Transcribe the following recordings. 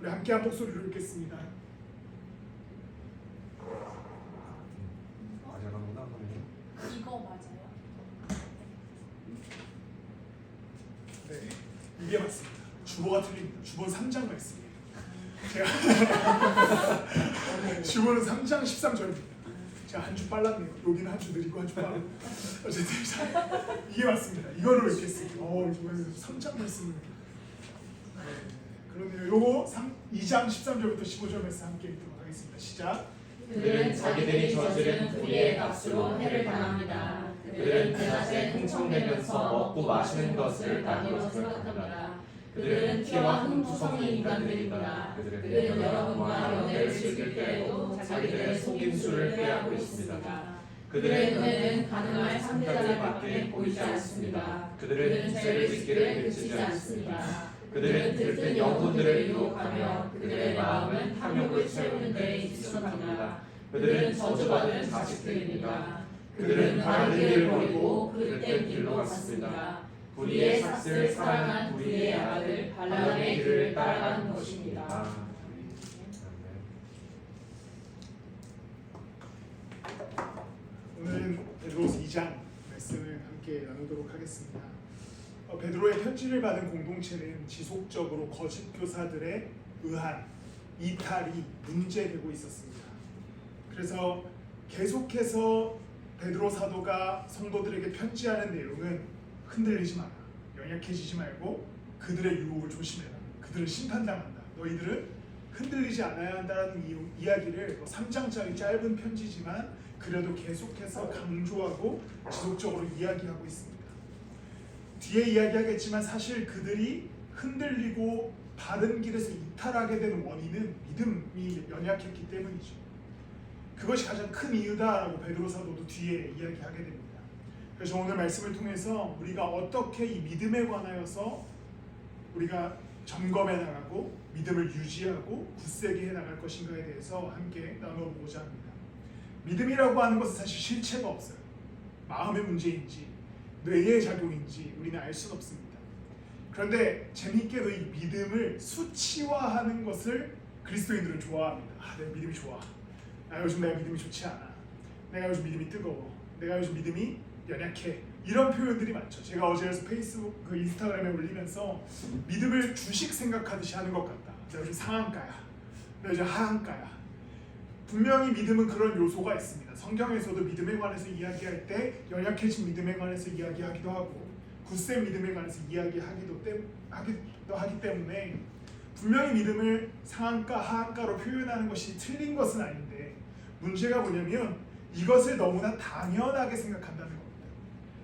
우리 함께 한 목소리로 읽겠습니다. 이거 맞아요? 네, 이게 맞습니다. 주보가 틀립니다. 주보는 3장 말씀이에요. 제가 주보는 3장 13절입니다. 제가 한 주 빨랐네요. 여기는 한 주 느리고 한 주 빠르고. 어쨌든 이게 맞습니다. 이거로 읽겠습니다. 주보에서 3장 말씀을. 네, 그러네요. 요거 2장 13절부터 15절 말씀 함께 읽도록 하겠습니다. 시작. 그들은 자기들이 저지른 불의의 값으로 해를 당합니다. 그들은 그낮에 흥청대면서 먹고 마시는 것을 낙으로 생각합니다. 그들은 피와 흠투성이 인간들입니다. 그들은 여러분과 연애를 즐길 때에도 자기들의 속임수를 빼앗고 있습니다. 그들의 눈에는 가능할 상대자들밖에 보이지 않습니다. 그들은 죄를 짓기를 그치지 않습니다. 그들은 들뜬 영혼들을 유혹하며 그들의 마음은 탐욕을 채우는 데 익숙합니다. 그들은 저주받은 자식들입니다. 그들은 바른 길을 버리고 그릇된 길로 갔습니다. 불의의 삭슬 사랑한 불의의 아들 발람의 길을 따라가는 것입니다. 오늘은 베드로서 2장 말씀을 함께 나누도록 하겠습니다. 베드로의 편지를 받은 공동체는 지속적으로 거짓 교사들에 의한 이탈이 문제되고 있었습니다. 그래서 계속해서 베드로 사도가 성도들에게 편지하는 내용은 흔들리지 마라, 연약해지지 말고 그들의 유혹을 조심해라, 그들은 심판당한다, 너희들은 흔들리지 않아야 한다는 이야기를 3장짜리 짧은 편지지만 그래도 계속해서 강조하고 지속적으로 이야기하고 있습니다. 뒤에 이야기하겠지만 사실 그들이 흔들리고 바른 길에서 이탈하게 되는 원인은 믿음이 연약했기 때문이죠. 그것이 가장 큰 이유다라고 베드로 사도도 뒤에 이야기하게 됩니다. 그래서 오늘 말씀을 통해서 우리가 어떻게 이 믿음에 관하여서 우리가 점검해 나가고 믿음을 유지하고 굳세게 해 나갈 것인가에 대해서 함께 나눠보고자 합니다. 믿음이라고 하는 것은 사실 실체가 없어요. 마음의 문제인지 뇌의 작용인지 우리는 알 수는 없습니다. 그런데 재미있게도 이 믿음을 수치화하는 것을 그리스도인들은 좋아합니다. 내 믿음이 좋아. 요즘 내가 믿음이 좋지 않아. 내가 요즘 믿음이 뜨거워. 내가 요즘 믿음이 연약해. 이런 표현들이 많죠. 제가 어제에서 페이스북, 인스타그램에 올리면서 믿음을 주식 생각하듯이 하는 것 같다. 내가 요즘 상한가야. 내가 요즘 하한가야. 분명히 믿음은 그런 요소가 있습니다. 성경에서도 믿음에 관해서 이야기할 때 연약해진 믿음에 관해서 이야기하기도 하고 굳센 믿음에 관해서 이야기하기도 하기 때문에 분명히 믿음을 상한가, 하한가로 표현하는 것이 틀린 것은 아닌데 문제가 뭐냐면 이것을 너무나 당연하게 생각한다는 겁니다.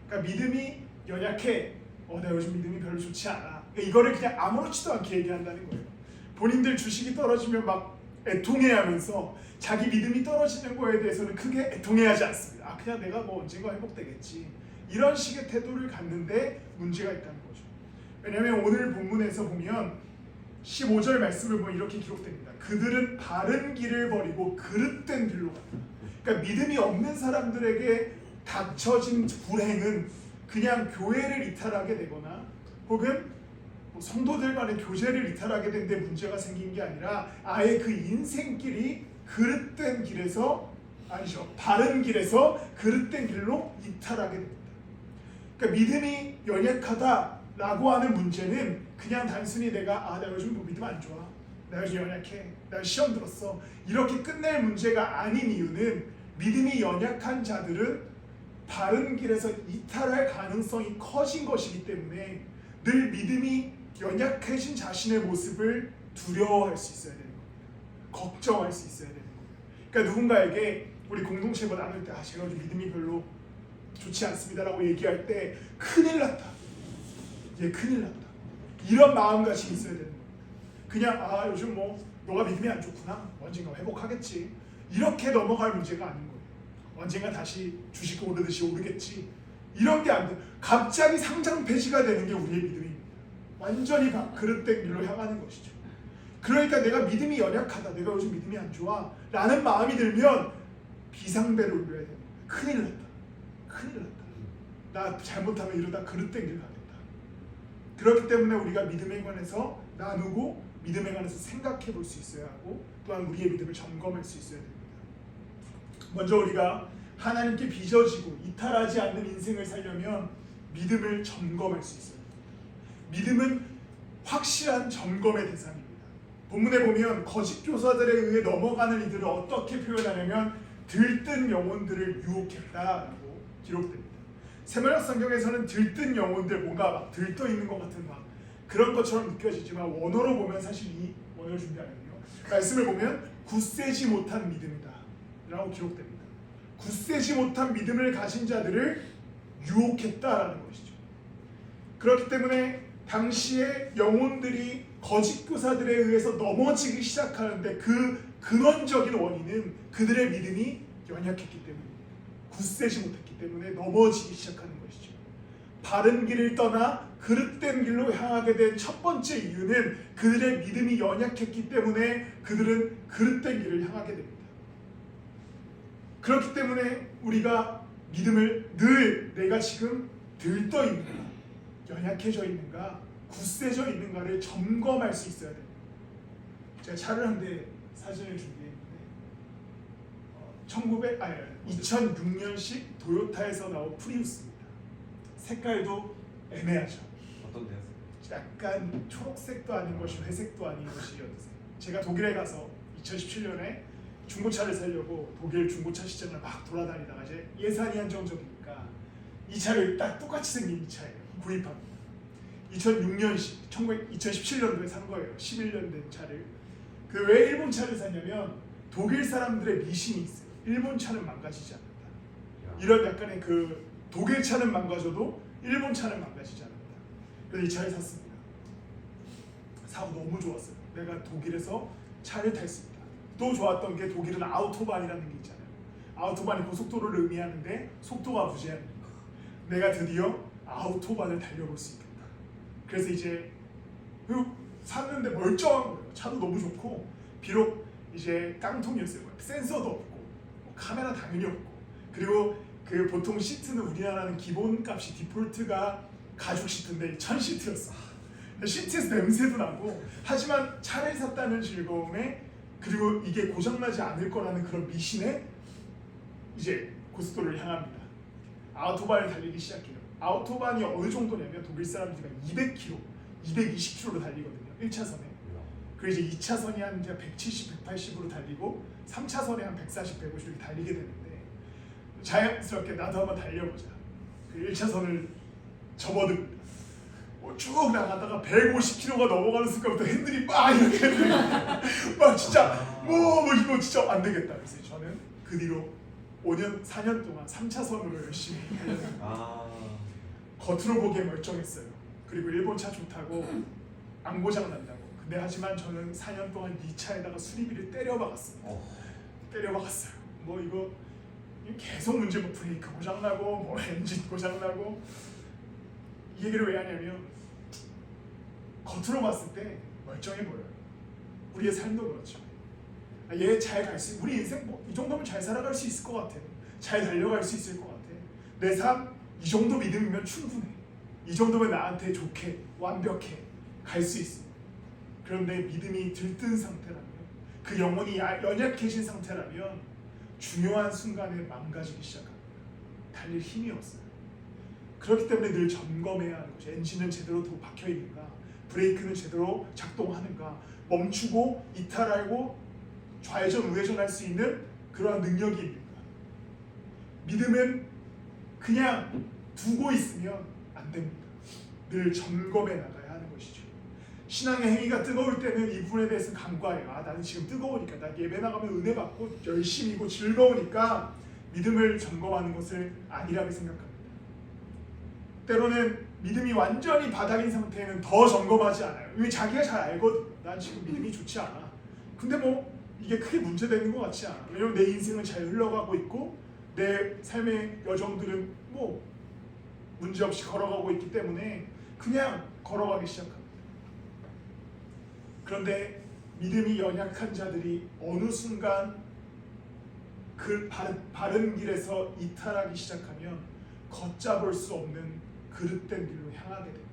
그러니까 믿음이 연약해. 나 요즘 믿음이 별로 좋지 않아. 그러니까 이거를 그냥 아무렇지도 않게 얘기한다는 거예요. 본인들 주식이 떨어지면 막 애통해하면서 자기 믿음이 떨어지는 거에 대해서는 크게 애통해하지 않습니다. 그냥 내가 언젠가 회복되겠지. 이런 식의 태도를 갖는데 문제가 있다는 거죠. 왜냐하면 오늘 본문에서 보면 15절 말씀을 보면 이렇게 기록됩니다. 그들은 바른 길을 버리고 그릇된 길로 갔다. 그러니까 믿음이 없는 사람들에게 닥쳐진 불행은 그냥 교회를 이탈하게 되거나 혹은 성도들 간의 교제를 이탈하게 된 데 문제가 생긴 게 아니라 아예 그 인생길이 그릇된 길에서 바른 길에서 그릇된 길로 이탈하게 됩니다. 그러니까 믿음이 연약하다라고 하는 문제는 그냥 단순히 내가 요즘 믿음 안 좋아, 내가 요즘 연약해, 내가 시험 들었어 이렇게 끝낼 문제가 아닌 이유는 믿음이 연약한 자들은 바른 길에서 이탈할 가능성이 커진 것이기 때문에 늘 믿음이 연약해진 자신의 모습을 두려워할 수 있어야 되는 겁니다. 걱정할 수 있어야 되는 겁니다. 그러니까 누군가에게 우리 공동체가 나눌 때 제가 요즘 믿음이 별로 좋지 않습니다라고 얘기할 때 큰일 났다. 얘 큰일 났다. 이런 마음가짐이 있어야 되는 겁니다. 그냥 요즘 너가 믿음이 안 좋구나. 언젠가 회복하겠지. 이렇게 넘어갈 문제가 아닌 거예요. 언젠가 다시 주식 오르듯이 오르겠지. 이런 게 안 돼. 갑자기 상장 폐지가 되는 게 우리의 믿음입니다. 완전히 그릇된 길로 향하는 것이죠. 그러니까 내가 믿음이 연약하다, 내가 요즘 믿음이 안 좋아 라는 마음이 들면 비상벨을 울려야 됩니다. 큰일 났다. 큰일 났다. 나 잘못하면 이러다 그릇된 길 가겠다. 그렇기 때문에 우리가 믿음에 관해서 나누고 믿음에 관해서 생각해 볼 수 있어야 하고 또한 우리의 믿음을 점검할 수 있어야 됩니다. 먼저 우리가 하나님께 빚어지고 이탈하지 않는 인생을 살려면 믿음을 점검할 수 있어요. 믿음은 확실한 점검의 대상입니다. 본문에 보면 거짓 교사들에 의해 넘어가는 이들을 어떻게 표현하냐면 들뜬 영혼들을 유혹했다라고 기록됩니다. 새마을학 성경에서는 들뜬 영혼들, 뭔가 막 들떠 있는 것 같은 막 그런 것처럼 느껴지지만 원어로 보면 사실 이 원어를 준비하면요 말씀을 보면 굳세지 못한 믿음이다 라고 기록됩니다. 굳세지 못한 믿음을 가진 자들을 유혹했다라는 것이죠. 그렇기 때문에 당시에 영혼들이 거짓 교사들에 의해서 넘어지기 시작하는데 그 근원적인 원인은 그들의 믿음이 연약했기 때문입니다. 굳세지 못했기 때문에 넘어지기 시작하는 것이죠. 바른 길을 떠나 그릇된 길로 향하게 된 첫 번째 이유는 그들의 믿음이 연약했기 때문에 그들은 그릇된 길을 향하게 됩니다. 그렇기 때문에 우리가 믿음을 늘 내가 지금 들떠 있는가, 연약해져 있는가, 굳세져 있는가를 점검할 수 있어야 됩니다. 제가 차를 한 대 사진을 준비했는데 2006년식 도요타에서 나온 프리우스입니다. 색깔도 애매하죠. 어떤데요? 약간 초록색도 아닌 것이 회색도 아닌 것이 어떠세요? 제가 독일에 가서 2017년에 중고차를 사려고 독일 중고차 시장을 막 돌아다니다가 이제 예산이 한정적이니까 이 차를 딱 똑같이 생긴 이 차예요. 구입합니다. 2006년식 2017년도에 산 거예요. 11년 된 차를. 그 왜 일본 차를 샀냐면 독일 사람들의 미신이 있어요. 일본 차는 망가지지 않는다. 이런 약간의 그 독일 차는 망가져도 일본 차는 망가지지 않는다. 그래서 이 차를 샀습니다. 사고 너무 좋았어요. 내가 독일에서 차를 탔습니다. 또 좋았던 게 독일은 아우토반이라는 게 있잖아요. 아우토반이 고속도로를 의미하는데 속도가 무제한입니다. 내가 드디어 아우토반을 달려볼 수 있겠다. 그래서 이제 샀는데 멀쩡한 거예요. 차도 너무 좋고 비록 이제 깡통이었어요. 센서도 없고 카메라 당연히 없고 그리고 그 보통 시트는 우리나라는 기본값이 디폴트가 가죽 시트인데 1000시트였어. 시트에서 냄새도 나고 하지만 차를 샀다는 즐거움에 그리고 이게 고장나지 않을 거라는 그런 미신에 이제 고속도로를 향합니다. 아우토반을 달리기 시작해요. 아우토반이 어느 정도냐면 독일 사람들이 200km, 220km로 달리거든요. 1차선에. 그리고 이제 2차선이 한 170, 180으로 달리고 3차선에 한 140, 150 이렇게 달리게 되는데 자연스럽게 나도 한번 달려보자. 그 1차선을 접어듭니다. 쭉 나가다가 150km가 넘어가는 순간부터 핸들이 막 이렇게 막 진짜 이거 진짜 안 되겠다. 그래서 저는 그 뒤로 5년, 4년 동안 3차선으로 열심히 달렸습니다. 겉으로 보기에 멀쩡했어요. 그리고 일본 차 좋다고 안 고장 난다고. 근데 하지만 저는 4년 동안 이 차에다가 수리비를 때려박았습니다. 때려박았어요. 이거 계속 문제, 브레이크 고장 나고 엔진 고장 나고. 이 얘기를 왜 하냐면 겉으로 봤을 때 멀쩡해 보여요. 우리의 삶도 그렇죠. 얘 잘 갈 수, 우리 인생 이 정도면 잘 살아갈 수 있을 것 같아. 잘 달려갈 수 있을 것 같아. 내 삶 이 정도 믿음이면 충분해. 이 정도면 나한테 좋게 완벽해 갈 수 있어. 그런데 믿음이 들뜬 상태라면, 그 영혼이 연약해진 상태라면 중요한 순간에 망가지기 시작합니다. 달릴 힘이 없어요. 그렇기 때문에 늘 점검해야 하는 것이, 엔진은 제대로 박혀 있는가, 브레이크는 제대로 작동하는가, 멈추고 이탈하고 좌회전 우회전할 수 있는 그러한 능력이 있는가. 믿음은 그냥 두고 있으면 안 됩니다. 늘 점검해 나가야 하는 것이죠. 신앙의 행위가 뜨거울 때는 이 부분에 대해서 간과해요. 나는 지금 뜨거우니까, 나 예배 나가면 은혜 받고 열심히고 즐거우니까 믿음을 점검하는 것을 안일하게 생각합니다. 때로는 믿음이 완전히 바닥인 상태에는 더 점검하지 않아요. 왜? 자기가 잘 알거든. 난 지금 믿음이 좋지 않아. 근데 이게 크게 문제되는 것 같지 않아. 왜냐면 내 인생은 잘 흘러가고 있고 내 삶의 여정들은 문제없이 걸어가고 있기 때문에 그냥 걸어가기 시작합니다. 그런데 믿음이 연약한 자들이 어느 순간 그 바른 길에서 이탈하기 시작하면 걷잡을 수 없는 그릇된 길로 향하게 됩니다.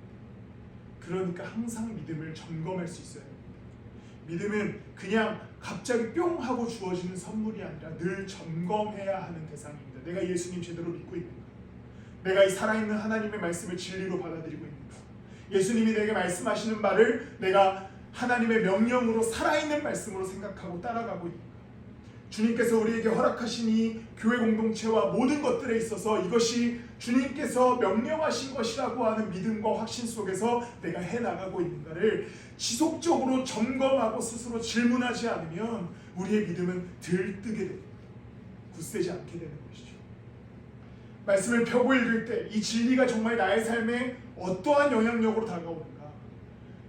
그러니까 항상 믿음을 점검할 수 있어야 됩니다. 믿음은 그냥 갑자기 뿅 하고 주어지는 선물이 아니라 늘 점검해야 하는 대상입니다. 내가 예수님 제대로 믿고 있는가? 내가 이 살아있는 하나님의 말씀을 진리로 받아들이고 있는가? 예수님이 내게 말씀하시는 말을 내가 하나님의 명령으로 살아있는 말씀으로 생각하고 따라가고 있는가? 주님께서 우리에게 허락하신 이 교회 공동체와 모든 것들에 있어서 이것이 주님께서 명령하신 것이라고 하는 믿음과 확신 속에서 내가 해나가고 있는가를 지속적으로 점검하고 스스로 질문하지 않으면 우리의 믿음은 들뜨게 됩니다. 굳세지 않게 되는 것이죠. 말씀을 펴고 읽을 때 이 진리가 정말 나의 삶에 어떠한 영향력으로 다가오는가,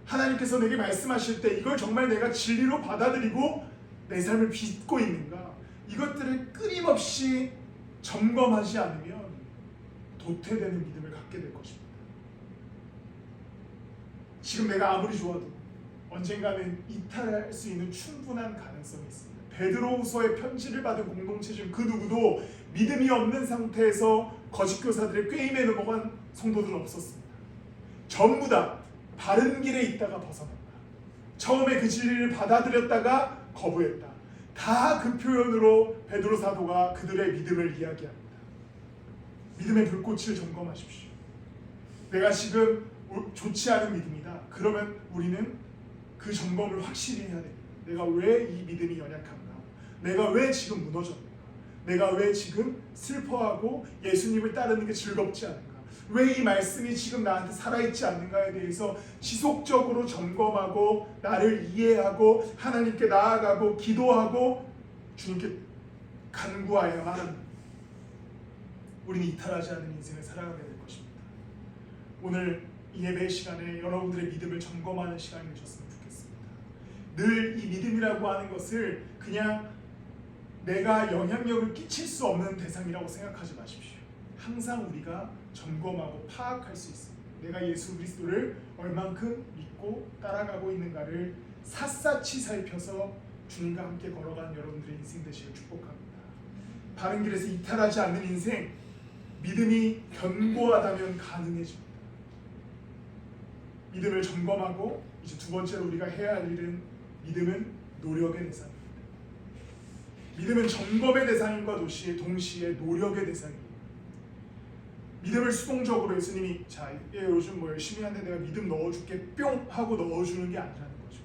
하나님께서 내게 말씀하실 때 이걸 정말 내가 진리로 받아들이고 내 삶을 빚고 있는가, 이것들을 끊임없이 점검하지 않으면 도태되는 믿음을 갖게 될 것입니다. 지금 내가 아무리 좋아도 언젠가는 이탈할 수 있는 충분한 가능성이 있습니다. 베드로후서의 편지를 받은 공동체 중 그 누구도 믿음이 없는 상태에서 거짓 교사들의 꾀임에 넘어간 성도들은 없었습니다. 전부 다 바른 길에 있다가 벗어났다. 처음에 그 진리를 받아들였다가 거부했다. 다 그 표현으로 베드로 사도가 그들의 믿음을 이야기합니다. 믿음의 불꽃을 점검하십시오. 내가 지금 좋지 않은 믿음이다. 그러면 우리는 그 점검을 확실히 해야 됩니다. 내가 왜 이 믿음이 연약한가? 내가 왜 지금 무너졌는가? 내가 왜 지금 슬퍼하고 예수님을 따르는 게 즐겁지 않은가? 왜 이 말씀이 지금 나한테 살아있지 않는가에 대해서 지속적으로 점검하고 나를 이해하고 하나님께 나아가고 기도하고 주님께 간구하여야만 우리는 이탈하지 않는 인생을 살아가게 될 것입니다. 오늘 이 예배 시간에 여러분들의 믿음을 점검하는 시간이 되셨으면 좋겠습니다. 늘 이 믿음이라고 하는 것을 그냥 내가 영향력을 끼칠 수 없는 대상이라고 생각하지 마십시오. 항상 우리가 점검하고 파악할 수 있습니다. 내가 예수 그리스도를 얼만큼 믿고 따라가고 있는가를 샅샅이 살펴서 주님과 함께 걸어가는 여러분들의 인생 되시길 축복합니다. 바른 길에서 이탈하지 않는 인생, 믿음이 견고하다면 가능해집니다. 믿음을 점검하고 이제 두 번째로 우리가 해야 할 일은 믿음은 노력의 대상입니다. 믿음은 점검의 대상인과 동시에 노력의 대상입니다. 믿음을 수동적으로 예수님이 자 요즘 뭐 열심히 하는데 내가 믿음 넣어줄게 뿅 하고 넣어주는 게 아니라는 거죠.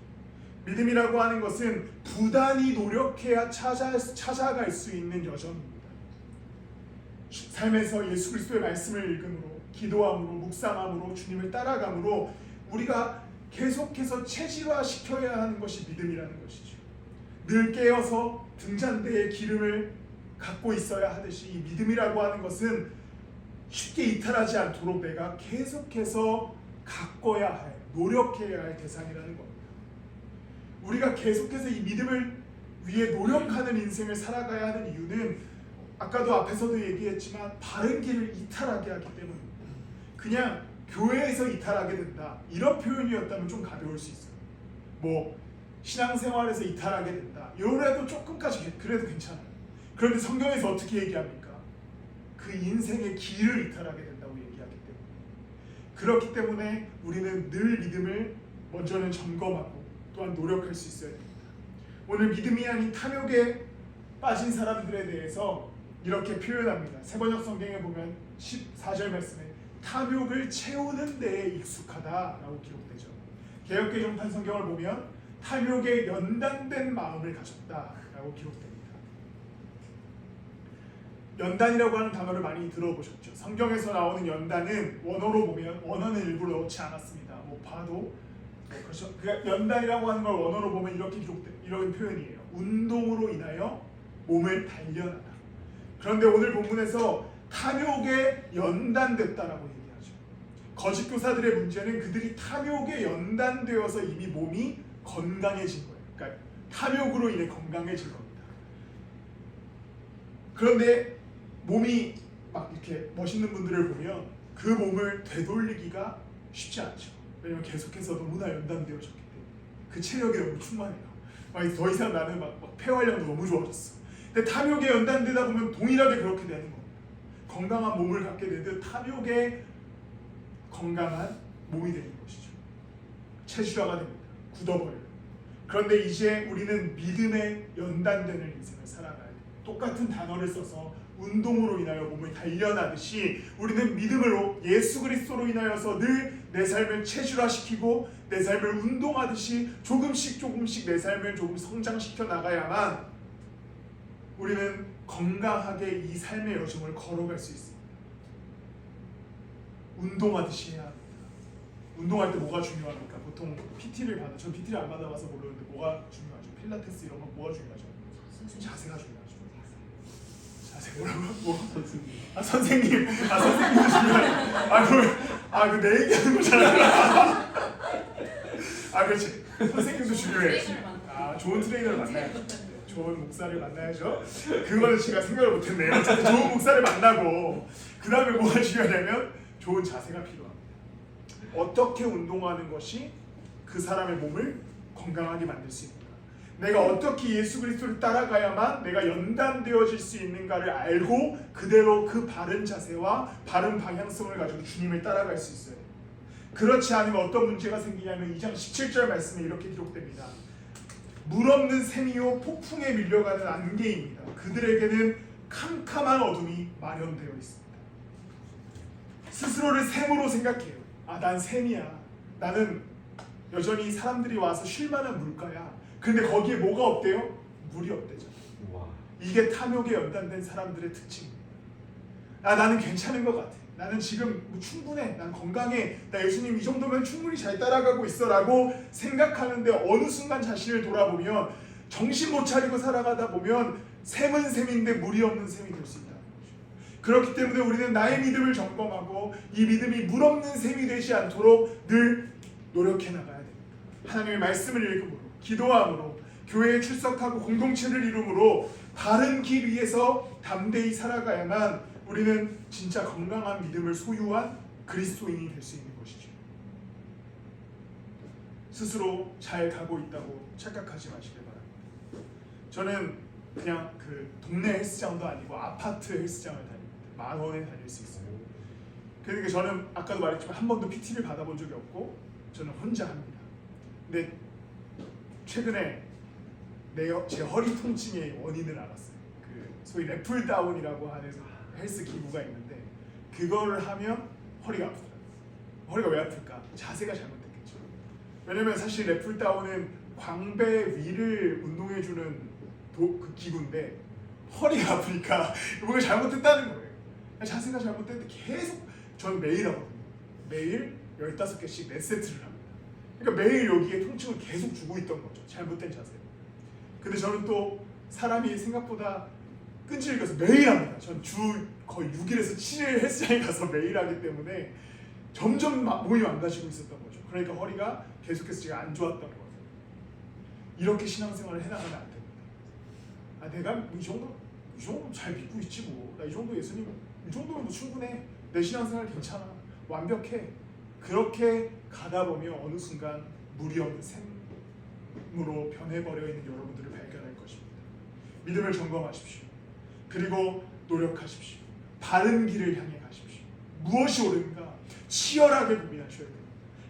믿음이라고 하는 것은 부단히 노력해야 찾아갈 수 있는 여정입니다. 삶에서 예수 그리스도의 말씀을 읽음으로, 기도함으로, 묵상함으로, 주님을 따라감으로 우리가 계속해서 체질화시켜야 하는 것이 믿음이라는 것이죠. 늘 깨어서 등잔대에 기름을 갖고 있어야 하듯이 이 믿음이라고 하는 것은 쉽게 이탈하지 않도록 내가 계속해서 가꿔야 할, 노력해야 할 대상이라는 겁니다. 우리가 계속해서 이 믿음을 위해 노력하는 인생을 살아가야 하는 이유는 아까도 앞에서도 얘기했지만 바른 길을 이탈하게 하기 때문입니다. 그냥 교회에서 이탈하게 된다 이런 표현이었다면 좀 가벼울 수 있어요. 뭐 신앙생활에서 이탈하게 된다 이래도 조금까지 그래도 괜찮아요. 그런데 성경에서 어떻게 얘기합니까? 그 인생의 길을 이탈하게 된다고 얘기하기 때문에, 그렇기 때문에 우리는 늘 믿음을 먼저는 점검하고 또한 노력할 수 있어야 됩니다. 오늘 믿음이 아닌 탐욕에 빠진 사람들에 대해서 이렇게 표현합니다. 세번역 성경에 보면 14절 말씀에 탐욕을 채우는 데에 익숙하다라고 기록되죠. 개역개정판 성경을 보면 탐욕에 연단된 마음을 가졌다라고 기록됩니다. 연단이라고 하는 단어를 많이 들어보셨죠. 성경에서 나오는 연단은 원어로 보면, 원어는 일부러 넣지 않았습니다. 뭐 봐도 그렇죠. 연단이라고 하는 걸 원어로 보면 이렇게 이런 표현이에요. 운동으로 인하여 몸을 단련하다. 그런데 오늘 본문에서 탐욕에 연단됐다라고 얘기하죠. 거짓 교사들의 문제는 그들이 탐욕에 연단되어서 이미 몸이 건강해진 거예요. 그러니까 탐욕으로 인해 건강해진 겁니다. 그런데 몸이 막 이렇게 멋있는 분들을 보면 그 몸을 되돌리기가 쉽지 않죠. 왜냐면 계속해서 너무나 연단되어졌기 때문에 그 체력이 너무 충만해요. 막 더 이상 나는 막 폐활량도 너무 좋아졌어. 근데 탐욕에 연단되다 보면 동일하게 그렇게 되는 겁니다. 건강한 몸을 갖게 되듯 탐욕에 건강한 몸이 되는 것이죠. 체질화가 됩니다. 굳어버려요. 그런데 이제 우리는 믿음에 연단되는 인생을 살아가야 돼. 똑같은 단어를 써서 운동으로 인하여 몸을 단련하듯이 우리는 믿음으로 예수 그리스도로 인하여서 늘 내 삶을 체질화시키고 내 삶을 운동하듯이 조금씩 내 삶을 조금 성장시켜 나가야만 우리는 건강하게 이 삶의 여정을 걸어갈 수 있습니다. 운동하듯이 해야 합니다. 운동할 때 뭐가 중요합니까? 보통 PT를 받아. 전 PT를 안 받아봐서 모르는데 뭐가 중요하죠? 필라테스 이런 거 뭐가 중요하죠? 자세가 중요하죠. 자세 뭐라고? 뭐? 선생님. 선생님도 중요해요. 내 얘기하는 거잖아요. 그렇지. 선생님도 중요해. 좋은 트레이너를 만나야죠. 좋은 목사를 만나야죠. 그거는 제가 생각을 못했네요. 어쨌든 좋은 목사를 만나고 그 다음에 뭐가 중요하냐면 좋은 자세가 필요합니다. 어떻게 운동하는 것이 그 사람의 몸을 건강하게 만들 수 있는가? 내가 어떻게 예수 그리스도를 따라가야만 내가 연단되어질 수 있는가를 알고 그대로 그 바른 자세와 바른 방향성을 가지고 주님을 따라갈 수 있어요. 그렇지 않으면 어떤 문제가 생기냐면 2장 17절 말씀에 이렇게 기록됩니다. 물 없는 샘이요 폭풍에 밀려가는 안개입니다. 그들에게는 캄캄한 어둠이 마련되어 있습니다. 스스로를 샘으로 생각해요. 난 샘이야. 나는 여전히 사람들이 와서 쉴 만한 물가야. 근데 거기에 뭐가 없대요? 물이 없대죠. 이게 탐욕에 연단된 사람들의 특징입니다. 나는 괜찮은 것 같아. 나는 지금 충분해. 난 건강해. 나 예수님 이 정도면 충분히 잘 따라가고 있어 라고 생각하는데 어느 순간 자신을 돌아보면 정신 못 차리고 살아가다 보면 샘은 샘인데 물이 없는 샘이 될 수 있다는 거죠. 그렇기 때문에 우리는 나의 믿음을 점검하고 이 믿음이 물 없는 샘이 되지 않도록 늘 노력해 나가야 됩니다. 하나님의 말씀을 읽음으로 기도함으로 교회에 출석하고 공동체를 이룸으로 바른 길 위에서 담대히 살아가야만 우리는 진짜 건강한 믿음을 소유한 그리스도인이 될 수 있는 것이죠. 스스로 잘 가고 있다고 착각하지 마시길 바랍니다. 저는 그냥 그 동네 헬스장도 아니고 아파트 헬스장을 다닙니다. 10,000원에 다닐 수 있어요. 그러니까 저는 아까도 말했지만 한 번도 PT를 받아본 적이 없고 저는 혼자 합니다. 근데 최근에 제 허리 통증의 원인을 알았어요. 그 소위 랩풀다운이라고 하는 헬스 기구가 있는데 그거를 하면 허리가 아프더라고요. 허리가 왜 아플까? 자세가 잘못됐겠죠. 왜냐면 사실 랩풀다운은 광배 위를 운동해주는 그 기구인데 허리가 아프니까 뭔가 잘못됐다는 거예요. 자세가 잘못됐는데 계속 저는 매일 하거든요. 매일 15개씩 4세트를 합니다. 그러니까 매일 여기에 통증을 계속 주고 있던 거죠. 잘못된 자세. 근데 저는 또 사람이 생각보다 끈질겨서 매일 합니다. 전 주 거의 6일에서 7일 헬스장에 가서 매일 하기 때문에 점점 몸이 망가지고 있었던 거죠. 그러니까 허리가 계속해서 제가 안 좋았던 거예요. 이렇게 신앙생활을 해나가면 안 됩니다. 내가 이 정도 잘 믿고 있지 뭐. 나 이 정도 예수님 이 정도면 뭐 충분해. 내 신앙생활 괜찮아. 완벽해. 그렇게 가다 보면 어느 순간 물이 없는 샘으로 변해버려 있는 여러분들을 발견할 것입니다. 믿음을 점검하십시오. 그리고 노력하십시오. 바른 길을 향해 가십시오. 무엇이 옳은가 치열하게 고민하셔야 돼요.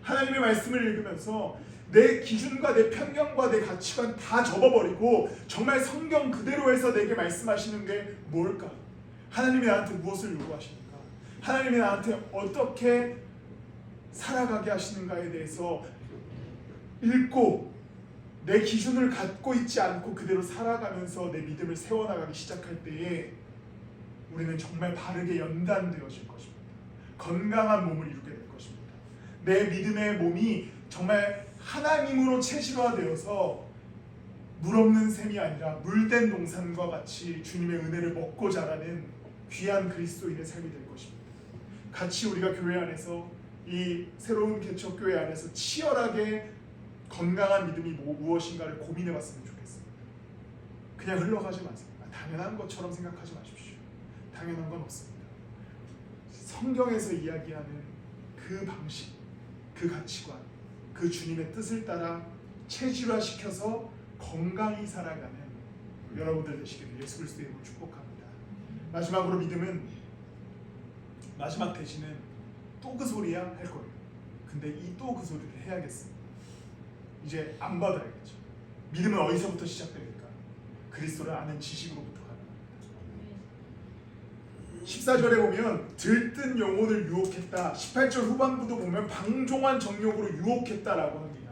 하나님의 말씀을 읽으면서 내 기준과 내 편견과 내 가치관 다 접어버리고 정말 성경 그대로 해서 내게 말씀하시는 게 뭘까? 하나님이 나한테 무엇을 요구하시는가? 하나님이 나한테 어떻게 살아가게 하시는가에 대해서 읽고 내 기준을 갖고 있지 않고 그대로 살아가면서 내 믿음을 세워나가기 시작할 때에 우리는 정말 바르게 연단되어질 것입니다. 건강한 몸을 이루게 될 것입니다. 내 믿음의 몸이 정말 하나님으로 체질화되어서 물 없는 샘이 아니라 물된 동산과 같이 주님의 은혜를 먹고 자라는 귀한 그리스도인의 삶이 될 것입니다. 같이 우리가 교회 안에서 이 새로운 개척교회 안에서 치열하게 건강한 믿음이 무엇인가를 고민해봤으면 좋겠습니다. 그냥 흘러가지 마세요. 당연한 것처럼 생각하지 마십시오. 당연한 건 없습니다. 성경에서 이야기하는 그 방식, 그 가치관, 그 주님의 뜻을 따라 체질화시켜서 건강히 살아가는 여러분들 되시기를 예수 그리스도의 이름으로 축복합니다. 마지막으로 믿음은 마지막 대신은 또 그 소리야 할 거예요. 근데 이 또 그 소리를 해야겠습니다. 이제 안 받아야겠죠. 믿음은 어디서부터 시작됩니까? 그리스도를 아는 지식으로부터 가능합니다. 14절에 보면 들뜬 영혼을 유혹했다. 18절 후반부도 보면 방종한 정욕으로 유혹했다라고 합니다.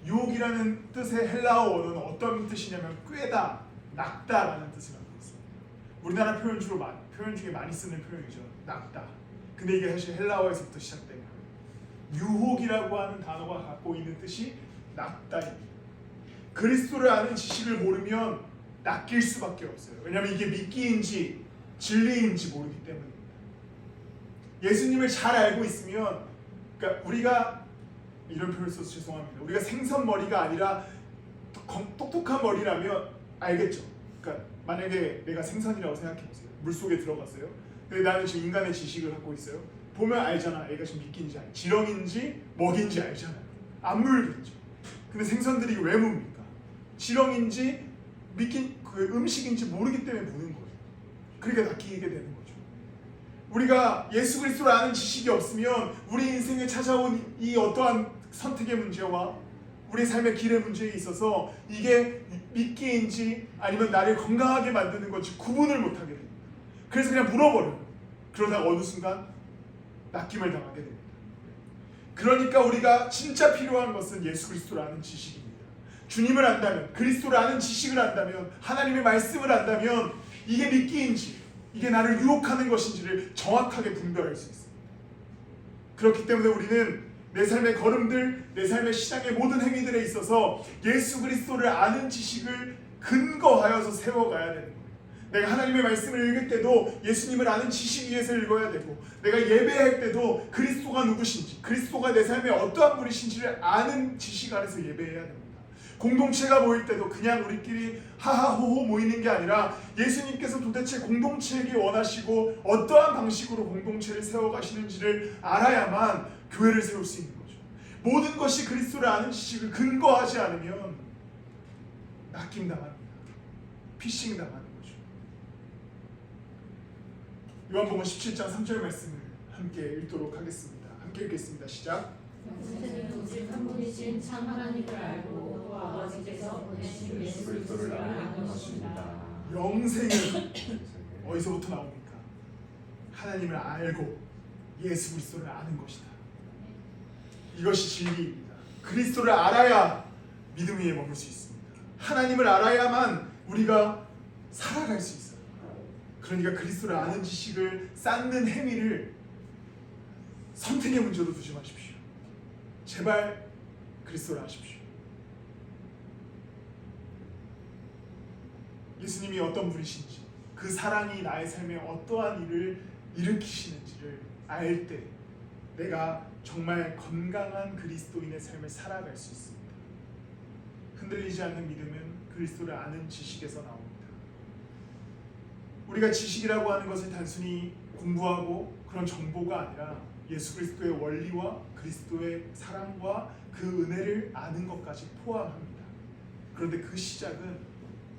유혹이라는 뜻의 헬라어 원어는 어떤 뜻이냐면 꾀다, 낙다라는 뜻을 갖고 있습니다. 우리나라 표현 중에 많이 쓰는 표현이죠. 낙다. 근데 이게 사실 헬라어에서부터 시작된 거예요. 유혹이라고 하는 단어가 갖고 있는 뜻이 낙다입니다. 그리스도를 아는 지식을 모르면 낚일 수밖에 없어요. 왜냐하면 이게 미끼인지 진리인지 모르기 때문입니다. 예수님을 잘 알고 있으면, 그러니까 우리가 이런 표현을 써서 죄송합니다. 우리가 생선머리가 아니라 똑똑한 머리라면 알겠죠. 그러니까 만약에 내가 생선이라고 생각해보세요. 물속에 들어갔어요. 근데 나는 지금 인간의 지식을 갖고 있어요. 보면 알잖아. 얘가 지금 미끼인지 지렁인지 먹인지 알잖아요. 안 물겠죠. 근데 생선들이 왜 뭡니까? 지렁인지 미끼 그 음식인지 모르기 때문에 무는 거예요. 그러니까 낚이게 되는 거죠. 우리가 예수 그리스도를 아는 지식이 없으면 우리 인생에 찾아온 이 어떠한 선택의 문제와 우리 삶의 길의 문제에 있어서 이게 미끼인지 아니면 나를 건강하게 만드는 건지 구분을 못하게 됩니다. 그래서 그냥 물어버려요. 그러다가 어느 순간 낚임을 당하게 됩니다. 그러니까 우리가 진짜 필요한 것은 예수 그리스도를 아는 지식입니다. 주님을 안다면, 그리스도를 아는 지식을 안다면, 하나님의 말씀을 안다면 이게 미끼인지 이게 나를 유혹하는 것인지를 정확하게 분별할 수 있습니다. 그렇기 때문에 우리는 내 삶의 걸음들, 내 삶의 신앙의 모든 행위들에 있어서 예수 그리스도를 아는 지식을 근거하여서 세워가야 되는 거예요. 내가 하나님의 말씀을 읽을 때도 예수님을 아는 지식 위에서 읽어야 되고, 내가 예배할 때도 그리스도가 누구신지, 그리스도가 내 삶에 어떠한 분이신지를 아는 지식 안에서 예배해야 됩니다. 공동체가 모일 때도 그냥 우리끼리 하하호호 모이는 게 아니라 예수님께서 도대체 공동체이기 원하시고 어떠한 방식으로 공동체를 세워가시는지를 알아야만 교회를 세울 수 있는 거죠. 모든 것이 그리스도를 아는 지식을 근거하지 않으면 낚임당합니다. 피싱당하는 거죠. 요한복음 17장 3절 말씀을 함께 읽도록 하겠습니다. 함께 읽겠습니다. 시작. 영생은 오직 한 분이신 참 하나님을 알고 또 아버지께서 보내신 예수 그리스도를 아는 것입니다. 영생은 어디서부터 나옵니까? 하나님을 알고 예수 그리스도를 아는 것이다. 이것이 진리입니다. 그리스도를 알아야 믿음 위에 머물 수 있습니다. 하나님을 알아야만 우리가 살아갈 수 있어요. 그러니까 그리스도를 아는 지식을 쌓는 행위를 선택의 문제로 두지 마십시오. 제발 그리스도를 아십시오. 예수님이 어떤 분이신지, 그 사랑이 나의 삶에 어떠한 일을 일으키시는지를 알 때 내가 정말 건강한 그리스도인의 삶을 살아갈 수 있습니다. 흔들리지 않는 믿음은 그리스도를 아는 지식에서 나옵니다. 우리가 지식이라고 하는 것을 단순히 공부하고 그런 정보가 아니라 예수 그리스도의 원리와 그리스도의 사랑과 그 은혜를 아는 것까지 포함합니다. 그런데 그 시작은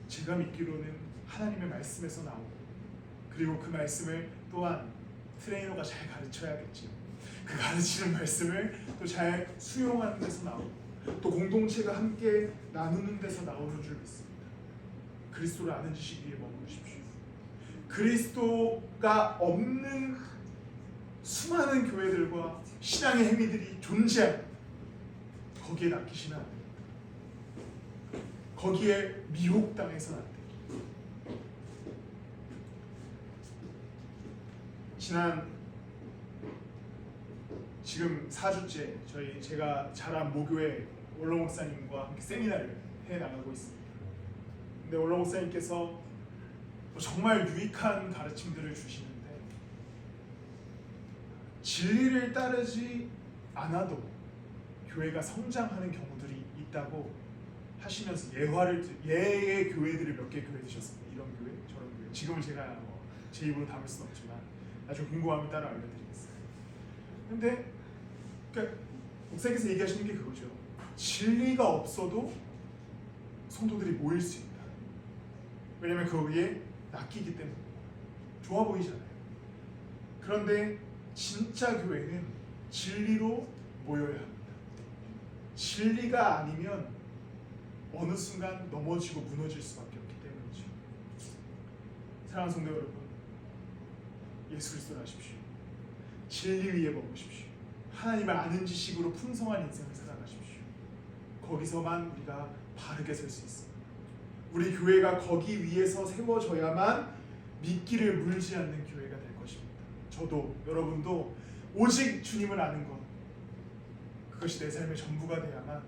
제가 믿기로는 하나님의 말씀에서 나오고, 그리고 그 말씀을 또한 트레이너가 잘 가르쳐야겠죠. 그 가르치는 말씀을 또 잘 수용하는 데서 나오고, 또 공동체가 함께 나누는 데서 나오는 줄 믿습니다. 그리스도를 아는 지식 위에 머무르십시오. 그리스도가 없는 수많은 교회들과 신앙의 행위들이 존재합니다. 거기에 낚이시면 안 됩니다. 거기에 미혹당해서는 안 됩니다. 지금 4주째 제가 자란 모교회 원로 목사님과 함께 세미나를 해 나가고 있습니다. 근데 원로 목사님께서 정말 유익한 가르침들을 주시는데, 진리를 따르지 않아도 교회가 성장하는 경우들이 있다고 하시면서 예의 교회들을 몇 개 교회 드셨습니다. 이런 교회, 저런 교회. 지금은 제가 제 입으로 담을 수는 없지만 나중에 궁금하면 따로 알려드리겠습니다. 근데 그러니까 목사님께서 얘기하시는 게 그거죠. 진리가 없어도 성도들이 모일 수 있다. 왜냐하면 거기에 낚이기 때문에 좋아 보이잖아요. 그런데 진짜 교회는 진리로 모여야 합니다. 진리가 아니면 어느 순간 넘어지고 무너질 수밖에 없기 때문이죠. 사랑하는 성도 여러분, 예수 그리스도를 아십시오. 진리 위에 머무십시오. 하나님을 아는 지식으로 풍성한 인생을 살아가십시오. 거기서만 우리가 바르게 설 수 있습니다. 우리 교회가 거기 위에서 세워져야만 미끼를 물지 않는 교회가 될 것입니다. 저도 여러분도 오직 주님을 아는 것, 그것이 내 삶의 전부가 돼야만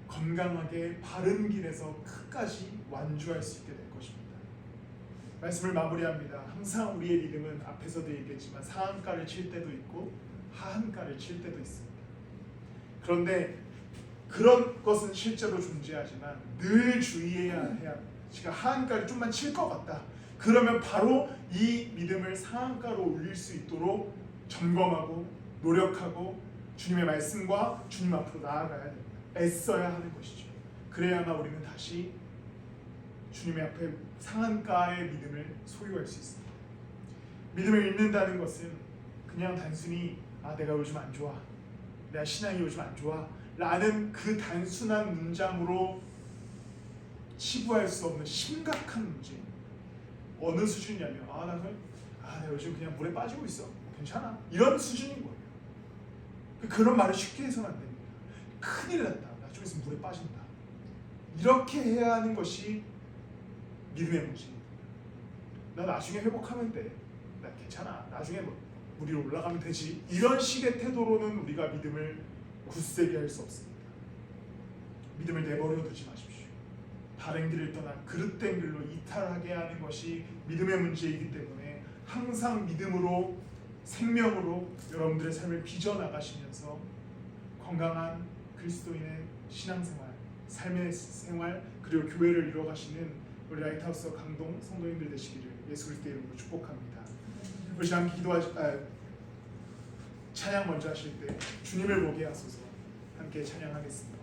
건강하게 바른 길에서 끝까지 완주할 수 있게 될 것입니다. 말씀을 마무리합니다. 항상 우리의 믿음은 앞에서도 얘기했지만 상한가를 칠 때도 있고 하한가를 칠 때도 있습니다. 그런데 그런 것은 실제로 존재하지만 늘 주의해야 해야 합니다. 제가 하한가를 좀만 칠 것 같다. 그러면 바로 이 믿음을 상한가로 올릴 수 있도록 점검하고 노력하고 주님의 말씀과 주님 앞으로 나아가야 됩니다. 애써야 하는 것이죠. 그래야만 우리는 다시 주님의 앞에 상한가의 믿음을 소유할 수 있습니다. 믿음을 잃는다는 것은 그냥 단순히 내가 요즘 안 좋아, 내가 신앙이 요즘 안 좋아 라는 그 단순한 문장으로 치부할 수 없는 심각한 문제입니다. 어느 수준이냐면 나 요즘 그냥 물에 빠지고 있어, 괜찮아, 이런 수준인 거예요. 그런 말을 쉽게 해서는 안 됩니다. 큰일 났다, 나 좀 있으면 물에 빠진다, 이렇게 해야 하는 것이 믿음의 문제입니다. 나 나중에 회복하면 돼, 나 괜찮아, 나중에 물 위로 올라가면 되지, 이런 식의 태도로는 우리가 믿음을 굳세게 할 수 없습니다. 믿음을 내버려 두지 마십시오. 바른 길을 떠나 그릇된 길로 이탈하게 하는 것이 믿음의 문제이기 때문에 항상 믿음으로, 생명으로 여러분들의 삶을 빚어나가시면서 건강한 그리스도인의 신앙생활, 삶의 생활, 그리고 교회를 이뤄가시는 우리 라이트하우스 강동 성도님들 되시기를 예수 그리스도의 이름으로 축복합니다. 우리 함께 찬양 먼저 하실 때 주님을 보게 하소서 함께 찬양하겠습니다.